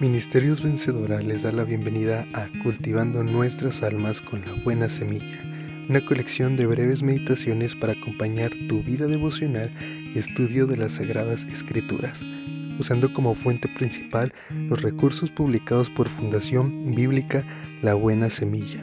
Ministerios Vencedora les da la bienvenida a Cultivando Nuestras Almas con la Buena Semilla, una colección de breves meditaciones para acompañar tu vida devocional y estudio de las Sagradas Escrituras, usando como fuente principal los recursos publicados por Fundación Bíblica La Buena Semilla.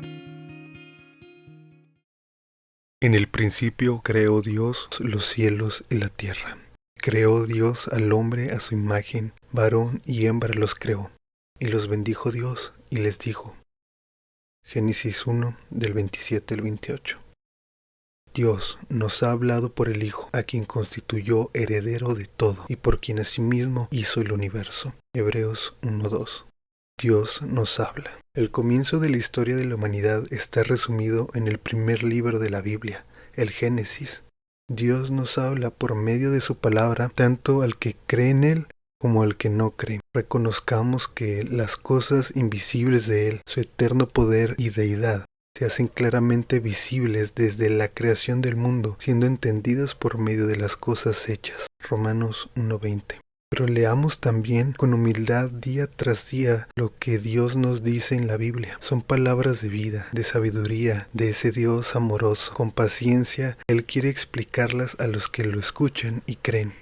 En el principio creó Dios los cielos y la tierra. Creó Dios al hombre a su imagen, varón y hembra los creó. Y los bendijo Dios y les dijo. Génesis 1, del 27 al 28. Dios nos ha hablado por el Hijo, a quien constituyó heredero de todo, y por quien asimismo hizo el universo. Hebreos 1:2. Dios nos habla. El comienzo de la historia de la humanidad está resumido en el primer libro de la Biblia, el Génesis. Dios nos habla por medio de su palabra, tanto al que cree en Él como al que no cree. Reconozcamos que las cosas invisibles de Él, su eterno poder y deidad, se hacen claramente visibles desde la creación del mundo, siendo entendidas por medio de las cosas hechas. Romanos 1:20. Pero leamos también con humildad día tras día lo que Dios nos dice en la Biblia. Son palabras de vida, de sabiduría, de ese Dios amoroso. Con paciencia, Él quiere explicarlas a los que lo escuchan y creen.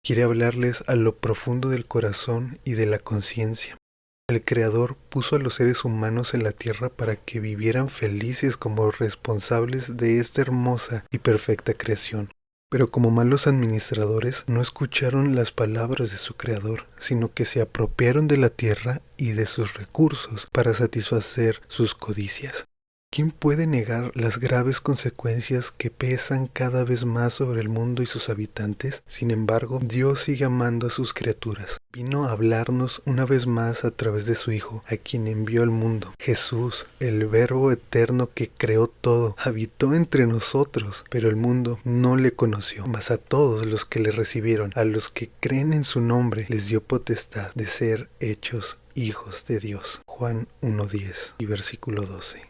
Quiere hablarles a lo profundo del corazón y de la conciencia. El Creador puso a los seres humanos en la tierra para que vivieran felices como responsables de esta hermosa y perfecta creación. Pero como malos administradores no escucharon las palabras de su Creador, sino que se apropiaron de la tierra y de sus recursos para satisfacer sus codicias. ¿Quién puede negar las graves consecuencias que pesan cada vez más sobre el mundo y sus habitantes? Sin embargo, Dios sigue amando a sus criaturas. Vino a hablarnos una vez más a través de su Hijo, a quien envió al mundo. Jesús, el Verbo eterno que creó todo, habitó entre nosotros, pero el mundo no le conoció. Mas a todos los que le recibieron, a los que creen en su nombre, les dio potestad de ser hechos hijos de Dios. Juan 1:10 y versículo 12.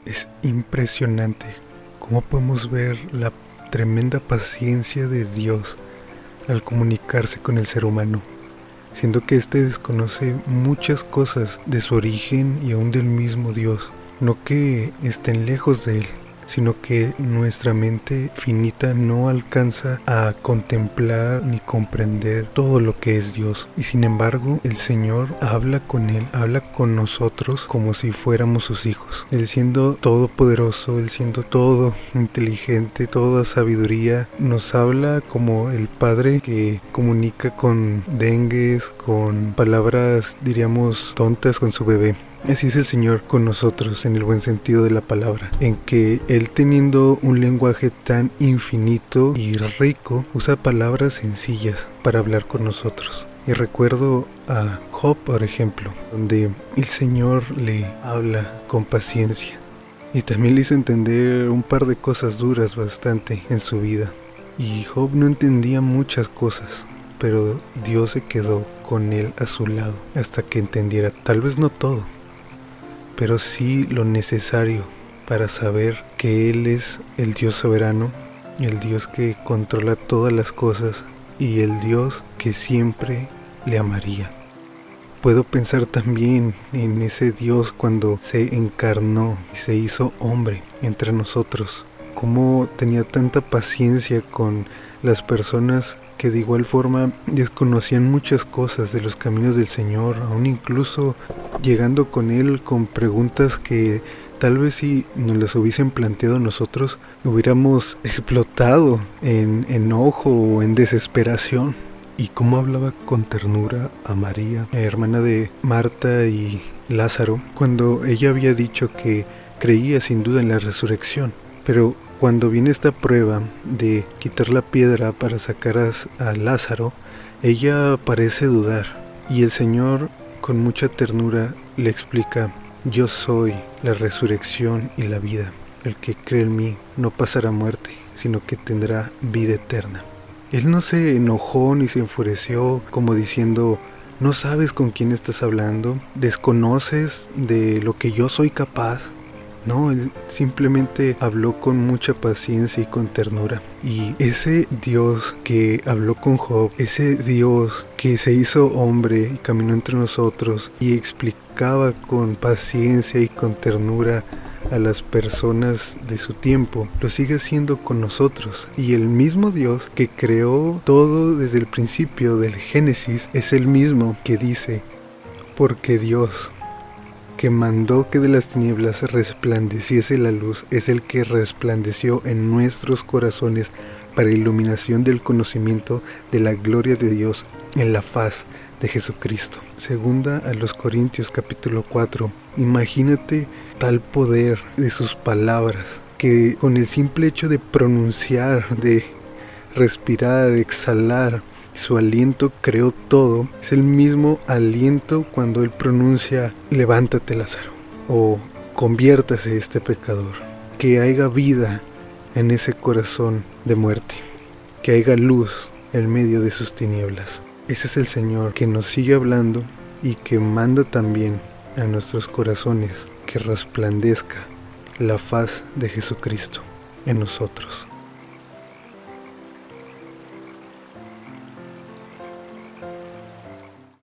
Es impresionante cómo podemos ver la tremenda paciencia de Dios al comunicarse con el ser humano, siendo que éste desconoce muchas cosas de su origen y aún del mismo Dios. No que estén lejos de Él, sino que nuestra mente finita no alcanza a contemplar ni comprender todo lo que es Dios. Y sin embargo, el Señor habla con Él, habla con nosotros como si fuéramos sus hijos. Él siendo todopoderoso, Él siendo todo inteligente, toda sabiduría, nos habla como el padre que comunica con dengues, con palabras, diríamos, tontas con su bebé. Así es el Señor con nosotros en el buen sentido de la palabra, en que Él, teniendo un lenguaje tan infinito y rico, usa palabras sencillas para hablar con nosotros. Y recuerdo a Job, por ejemplo, donde el Señor le habla con paciencia y también le hizo entender un par de cosas duras bastante en su vida. Y Job no entendía muchas cosas, pero Dios se quedó con él a su lado hasta que entendiera, tal vez no todo, pero sí lo necesario para saber que Él es el Dios soberano, el Dios que controla todas las cosas y el Dios que siempre le amaría. Puedo pensar también en ese Dios cuando se encarnó y se hizo hombre entre nosotros, cómo tenía tanta paciencia con las personas que de igual forma desconocían muchas cosas de los caminos del Señor, aún incluso llegando con Él con preguntas que tal vez si nos las hubiesen planteado nosotros hubiéramos explotado en enojo o en desesperación. Y cómo hablaba con ternura a María, hermana de Marta y Lázaro, cuando ella había dicho que creía sin duda en la resurrección, pero cuando viene esta prueba de quitar la piedra para sacar a Lázaro, ella parece dudar y el Señor con mucha ternura le explica: yo soy la resurrección y la vida. El que cree en mí no pasará muerte, sino que tendrá vida eterna. Él no se enojó ni se enfureció como diciendo: no sabes con quién estás hablando, desconoces de lo que yo soy capaz. No, Él simplemente habló con mucha paciencia y con ternura. Y ese Dios que habló con Job, ese Dios que se hizo hombre y caminó entre nosotros y explicaba con paciencia y con ternura a las personas de su tiempo, lo sigue haciendo con nosotros. Y el mismo Dios que creó todo desde el principio del Génesis es el mismo que dice: porque Dios, que mandó que de las tinieblas resplandeciese la luz, es el que resplandeció en nuestros corazones para iluminación del conocimiento de la gloria de Dios en la faz de Jesucristo. Segunda a los Corintios capítulo 4. Imagínate tal poder de sus palabras, que con el simple hecho de pronunciar, de respirar, exhalar, su aliento creó todo. Es el mismo aliento cuando Él pronuncia: levántate, Lázaro, o conviértase este pecador. Que haya vida en ese corazón de muerte, que haya luz en medio de sus tinieblas. Ese es el Señor que nos sigue hablando y que manda también a nuestros corazones que resplandezca la faz de Jesucristo en nosotros.